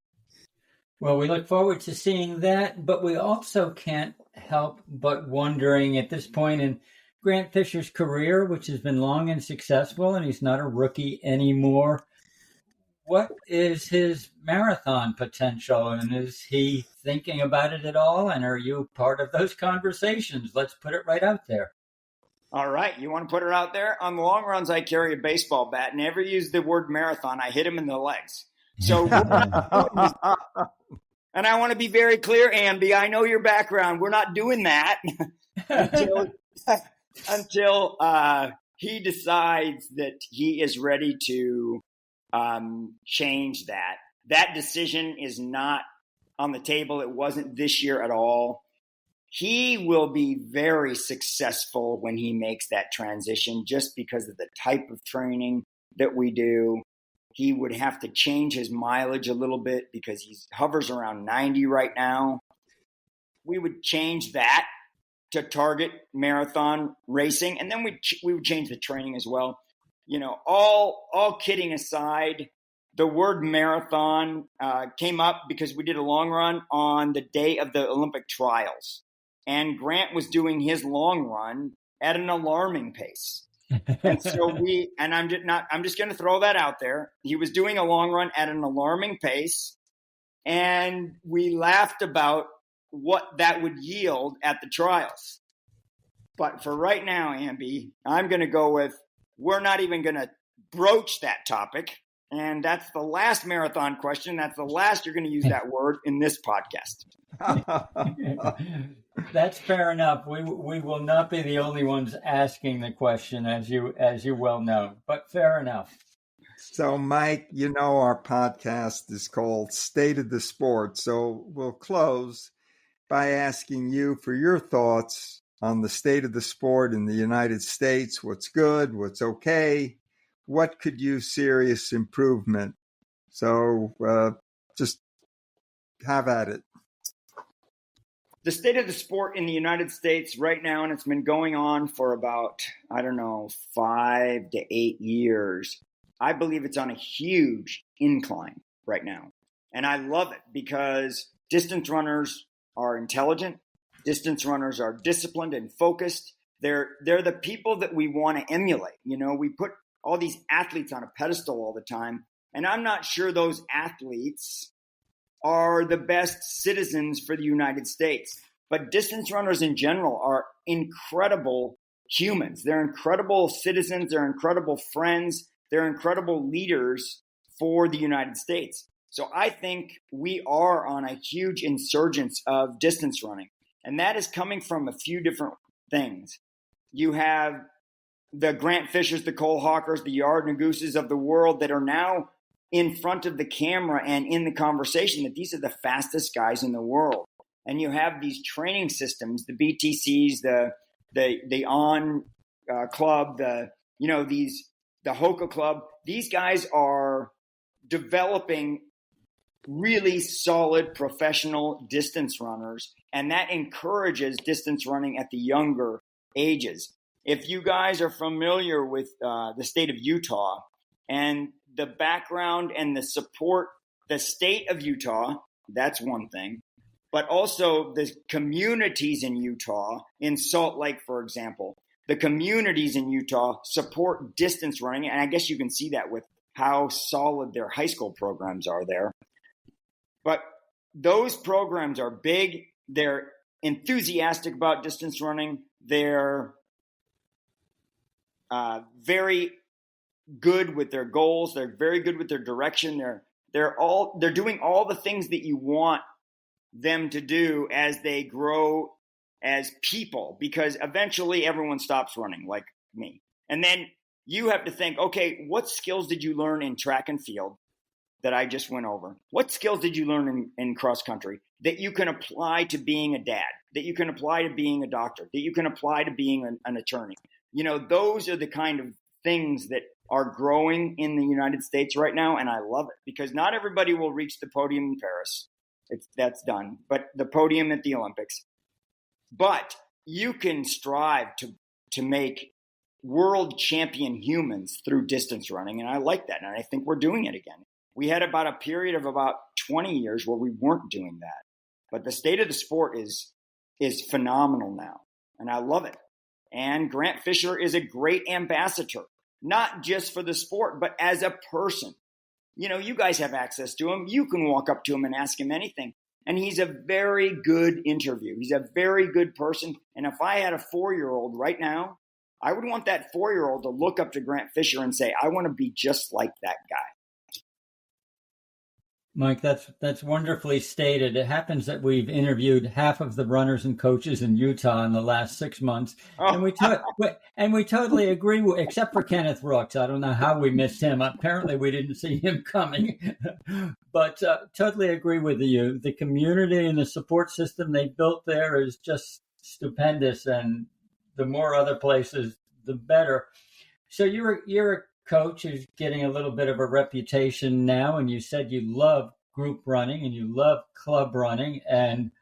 Well, we look forward to seeing that, but we also can't help but wondering at this point in Grant Fisher's career, which has been long and successful, and he's not a rookie anymore, what is his marathon potential, and is he thinking about it at all, and are you part of those conversations? Let's put it right out there. All right. You want to put it out there? On the long runs, I carry a baseball bat, and never use the word marathon. I hit him in the legs. So, and I want to be very clear, Amby, I know your background. We're not doing that until he decides that he is ready to change that. That decision is not on the table. It wasn't this year at all. He will be very successful when he makes that transition, just because of the type of training that we do. He would have to change his mileage a little bit because he hovers around 90 right now. We would change that to target marathon racing, and then we would change the training as well. All kidding aside, the word marathon came up because we did a long run on the day of the Olympic trials. And Grant was doing his long run at an alarming pace. And so I'm just going to throw that out there. He was doing a long run at an alarming pace. And we laughed about what that would yield at the trials. But for right now, Amby, I'm going to go with, we're not even going to broach that topic. And that's the last marathon question. That's the last you're going to use that word in this podcast. That's fair enough. We will not be the only ones asking the question, as you well know, but fair enough. So, Mike, our podcast is called State of the Sport. So we'll close by asking you for your thoughts on the state of the sport in the United States. What's good? What's okay? What could use serious improvement? So just have at it. The state of the sport in the United States right now, and it's been going on for about, 5 to 8 years. I believe it's on a huge incline right now. And I love it because distance runners are intelligent. Distance runners are disciplined and focused. They're the people that we want to emulate. We put all these athletes on a pedestal all the time. And I'm not sure those athletes are the best citizens for the United States. But distance runners in general are incredible humans. They're incredible citizens. They're incredible friends. They're incredible leaders for the United States. So I think we are on a huge insurgence of distance running. And that is coming from a few different things. You have the Grant Fishers, the Cole Hawkers, the Yard Nagooses of the world that are now in front of the camera and in the conversation that these are the fastest guys in the world. And you have these training systems, the BTCs, the On Club, the Hoka Club. These guys are developing really solid professional distance runners, and that encourages distance running at the younger ages. If you guys are familiar with the state of Utah and the background and the support, the state of Utah, that's one thing, but also the communities in Utah, in Salt Lake, for example, the communities in Utah support distance running. And I guess you can see that with how solid their high school programs are there. But those programs are big. They're enthusiastic about distance running. They're very good with their goals. They're very good with their direction. They're doing all the things that you want them to do as they grow as people, because eventually everyone stops running, like me. And then you have to think, okay, what skills did you learn in track and field that I just went over? What skills did you learn in cross country that you can apply to being a dad, that you can apply to being a doctor, that you can apply to being an attorney? Those are the kind of things that are growing in the United States right now. And I love it because not everybody will reach the podium in Paris. That's done, but the podium at the Olympics. But you can strive to make world champion humans through distance running. And I like that. And I think we're doing it again. We had about a period of about 20 years where we weren't doing that. But the state of the sport is phenomenal now. And I love it. And Grant Fisher is a great ambassador, not just for the sport, but as a person. You guys have access to him. You can walk up to him and ask him anything. And he's a very good interview. He's a very good person. And if I had a 4-year-old right now, I would want that 4-year-old to look up to Grant Fisher and say, I want to be just like that guy. Mike, that's wonderfully stated. It happens that we've interviewed half of the runners and coaches in Utah in the last 6 months, and we totally agree, except for Kenneth Rooks. I don't know how we missed him. Apparently, we didn't see him coming, but totally agree with you. The community and the support system they built there is just stupendous, and the more other places, the better. So you're a coach who's getting a little bit of a reputation now, and you said you love group running and you love club running, and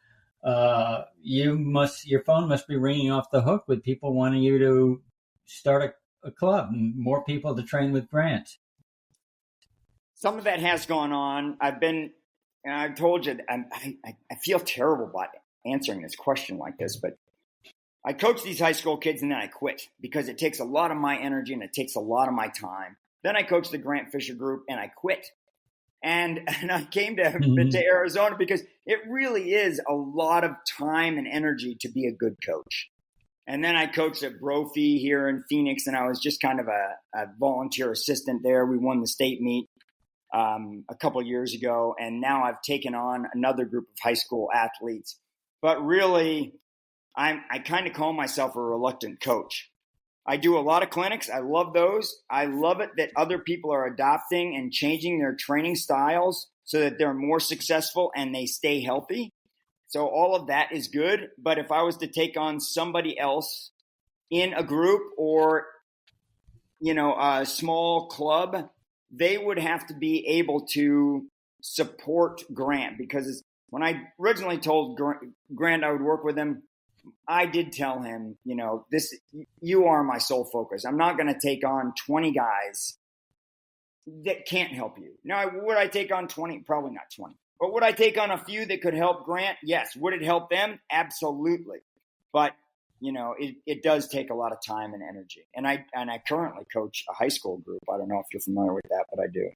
your phone must be ringing off the hook with people wanting you to start a club and more people to train with Grant. some of that has gone on. I've told you, I feel terrible about answering this question like this, but I coach these high school kids and then I quit because it takes a lot of my energy and it takes a lot of my time. Then I coached the Grant Fisher group and I quit. And I came to Arizona because it really is a lot of time and energy to be a good coach. And then I coached at Brophy here in Phoenix, and I was just kind of a volunteer assistant there. We won the state meet a couple years ago, and now I've taken on another group of high school athletes. But really, I kind of call myself a reluctant coach. I do a lot of clinics. I love those. I love it that other people are adopting and changing their training styles so that they're more successful and they stay healthy. So all of that is good. But if I was to take on somebody else in a group or, a small club, they would have to be able to support Grant, because when I originally told Grant I would work with him, I did tell him, you are my sole focus. I'm not going to take on 20 guys that can't help you. Now, would I take on 20? Probably not 20. But would I take on a few that could help Grant? Yes. Would it help them? Absolutely. But, it does take a lot of time and energy. And I currently coach a high school group. I don't know if you're familiar with that, but I do.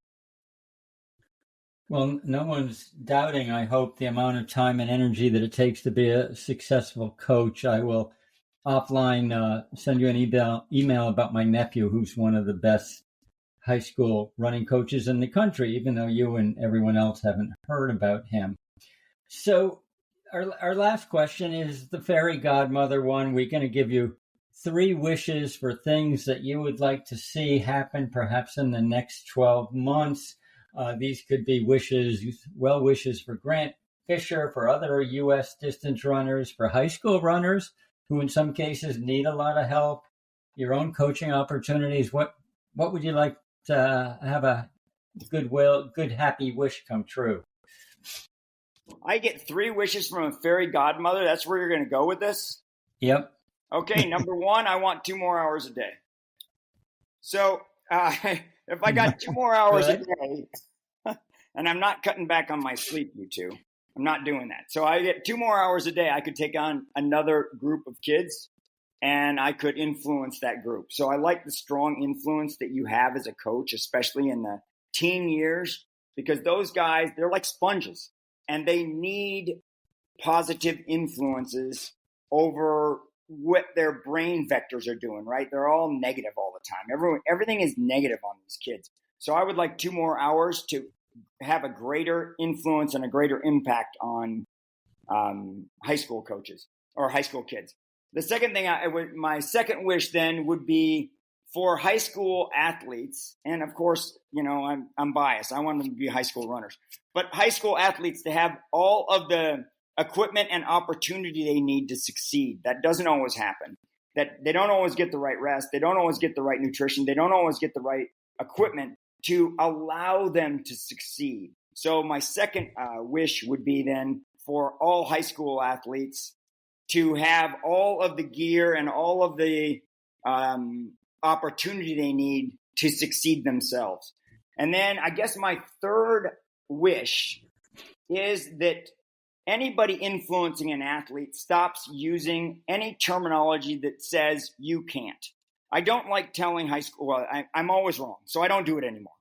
Well, no one's doubting, I hope, the amount of time and energy that it takes to be a successful coach. I will offline send you an email about my nephew, who's one of the best high school running coaches in the country, even though you and everyone else haven't heard about him. So our last question is the fairy godmother one. We're going to give you 3 wishes for things that you would like to see happen perhaps in the next 12 months. These could be well wishes for Grant Fisher, for other U.S. distance runners, for high school runners who in some cases need a lot of help, your own coaching opportunities. What would you like to have a good, happy wish come true? I get 3 wishes from a fairy godmother. That's where you're going to go with this? Yep. Okay, number 1, I want 2 more hours a day. So if I got 2 more hours a day, and I'm not cutting back on my sleep, you two, I'm not doing that. So I get 2 more hours a day, I could take on another group of kids and I could influence that group. So I like the strong influence that you have as a coach, especially in the teen years, because those guys, they're like sponges and they need positive influences over what their brain vectors are doing, right? They're all negative all the time. Everything is negative on these kids. So I would like 2 more hours to have a greater influence and a greater impact on high school coaches or high school kids. The second thing, my second wish then would be for high school athletes. And of course, I'm biased. I want them to be high school runners, but high school athletes to have all of the equipment and opportunity they need to succeed. That doesn't always happen. That they don't always get the right rest. They don't always get the right nutrition. They don't always get the right equipment to allow them to succeed. So my second wish would be then for all high school athletes to have all of the gear and all of the opportunity they need to succeed themselves. And then I guess my third wish is that anybody influencing an athlete stops using any terminology that says you can't. I don't like telling high school, I'm always wrong, so I don't do it anymore.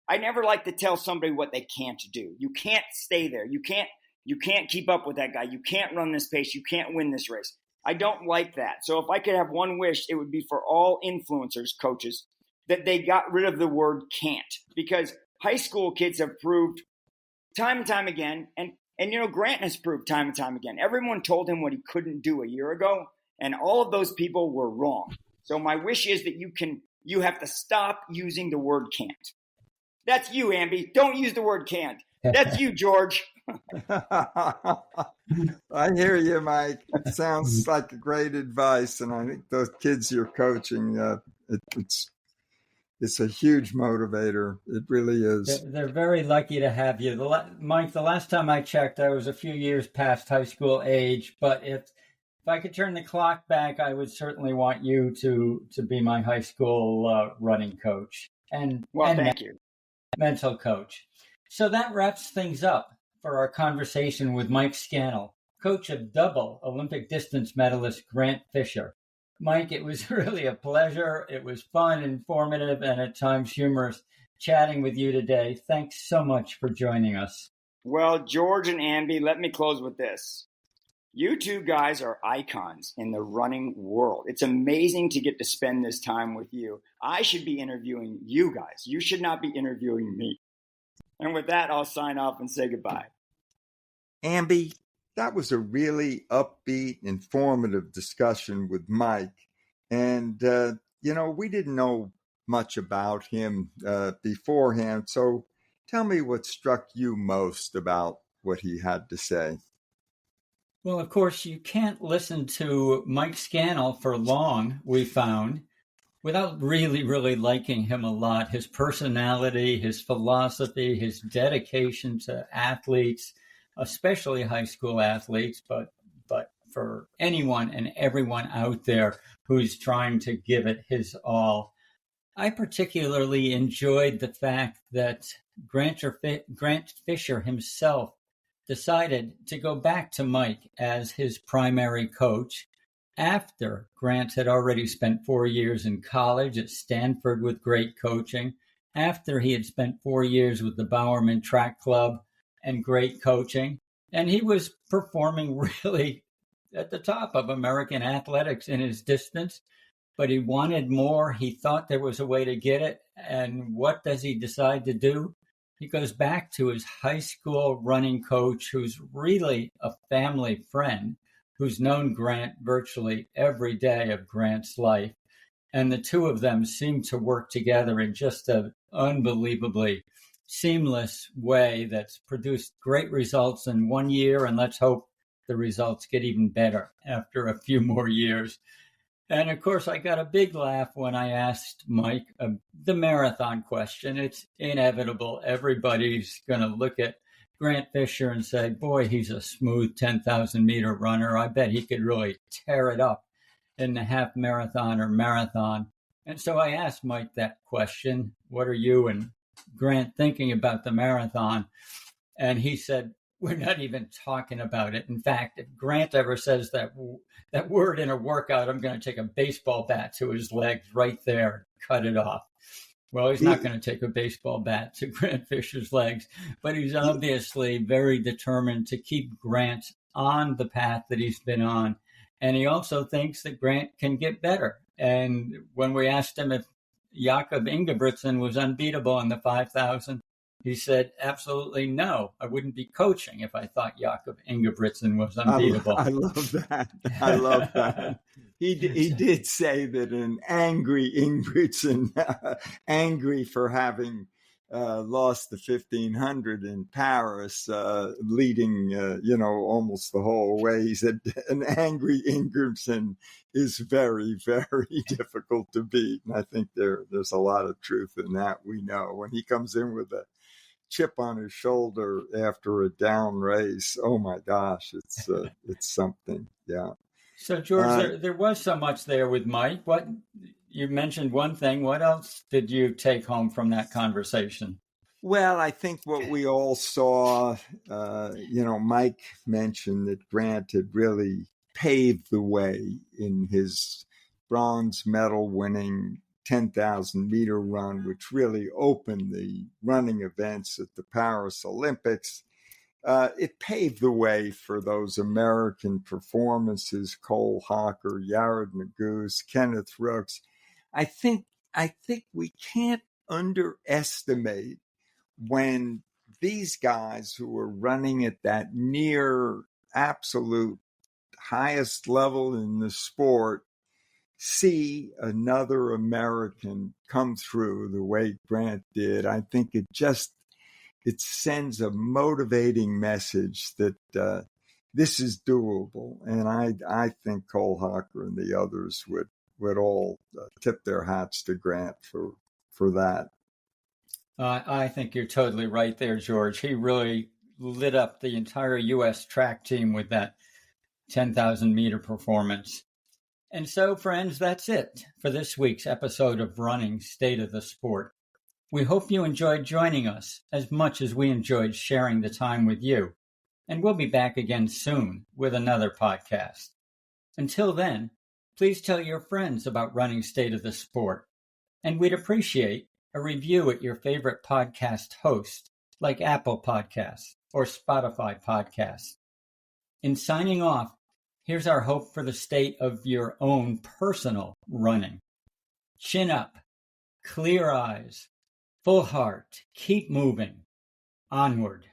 I never like to tell somebody what they can't do. You can't stay there. You can't keep up with that guy. You can't run this pace. You can't win this race. I don't like that. So if I could have one wish, it would be for all influencers, coaches, that they got rid of the word can't, because high school kids have proved time and time again, and Grant has proved time and time again. Everyone told him what he couldn't do a year ago, and all of those people were wrong. So my wish is that you have to stop using the word can't. That's you, Amby. Don't use the word can't. That's you, George. I hear you, Mike. It sounds like great advice, and I think those kids you're coaching, it's a huge motivator. It really is. They're very lucky to have you. Mike, the last time I checked, I was a few years past high school age, but if I could turn the clock back, I would certainly want you to be my high school running coach. Thank you. mental coach. So that wraps things up for our conversation with Mike Scannell, coach of double Olympic distance medalist Grant Fisher. Mike, it was really a pleasure. It was fun, informative, and at times humorous chatting with you today. Thanks so much for joining us. Well, George and Amby, let me close with this. You two guys are icons in the running world. It's amazing to get to spend this time with you. I should be interviewing you guys. You should not be interviewing me. And with that, I'll sign off and say goodbye. Amby, that was a really upbeat, informative discussion with Mike. And, we didn't know much about him beforehand. So tell me what struck you most about what he had to say. Well, of course, you can't listen to Mike Scannell for long, we found, without really, really liking him a lot. His personality, his philosophy, his dedication to athletes, especially high school athletes, but for anyone and everyone out there who's trying to give it his all. I particularly enjoyed the fact that Grant Fisher himself decided to go back to Mike as his primary coach after Grant had already spent 4 years in college at Stanford with great coaching, after he had spent 4 years with the Bowerman Track Club and great coaching, and he was performing really at the top of American athletics in his distance, but he wanted more. He thought there was a way to get it, and what does he decide to do? He goes back to his high school running coach, who's really a family friend, who's known Grant virtually every day of Grant's life. And the two of them seem to work together in just an unbelievably seamless way that's produced great results in 1 year. And let's hope the results get even better after a few more years. And of course, I got a big laugh when I asked Mike the marathon question. It's inevitable. Everybody's going to look at Grant Fisher and say, boy, he's a smooth 10,000 meter runner. I bet he could really tear it up in the half marathon or marathon. And so I asked Mike that question, what are you and Grant thinking about the marathon? And he said, we're not even talking about it. In fact, if Grant ever says that word in a workout, I'm going to take a baseball bat to his legs right there, cut it off. Well, he's not going to take a baseball bat to Grant Fisher's legs, but he's obviously very determined to keep Grant on the path that he's been on. And he also thinks that Grant can get better. And when we asked him if Jakob Ingebrigtsen was unbeatable in the 5,000, he said, absolutely no. I wouldn't be coaching if I thought Jakob Ingebrigtsen was unbeatable. I love that. I love that. He did say that an angry Ingebrigtsen, angry for having lost the 1,500 in Paris, leading, almost the whole way. He said an angry Ingebrigtsen is very, very difficult to beat. And I think there's a lot of truth in that. We know when he comes in with a chip on his shoulder after a down race. Oh my gosh, it's something. Yeah. So George, there was so much there with Mike. What you mentioned one thing. What else did you take home from that conversation? Well, I think what we all saw, Mike mentioned that Grant had really paved the way in his bronze medal winning 10,000 meter run, which really opened the running events at the Paris Olympics. It paved the way for those American performances, Cole Hocker, Yared Nuguse, Kenneth Rooks. I think we can't underestimate when these guys who are running at that near absolute highest level in the sport see another American come through the way Grant did. I think it sends a motivating message that this is doable. And I think Cole Hocker and the others would all tip their hats to Grant for that. I think you're totally right there, George. He really lit up the entire U.S. track team with that 10,000 meter performance. And so, friends, that's it for this week's episode of Running State of the Sport. We hope you enjoyed joining us as much as we enjoyed sharing the time with you. And we'll be back again soon with another podcast. Until then, please tell your friends about Running State of the Sport. And we'd appreciate a review at your favorite podcast host, like Apple Podcasts or Spotify Podcasts. In signing off, here's our hope for the state of your own personal running. Chin up, clear eyes, full heart, keep moving, onward.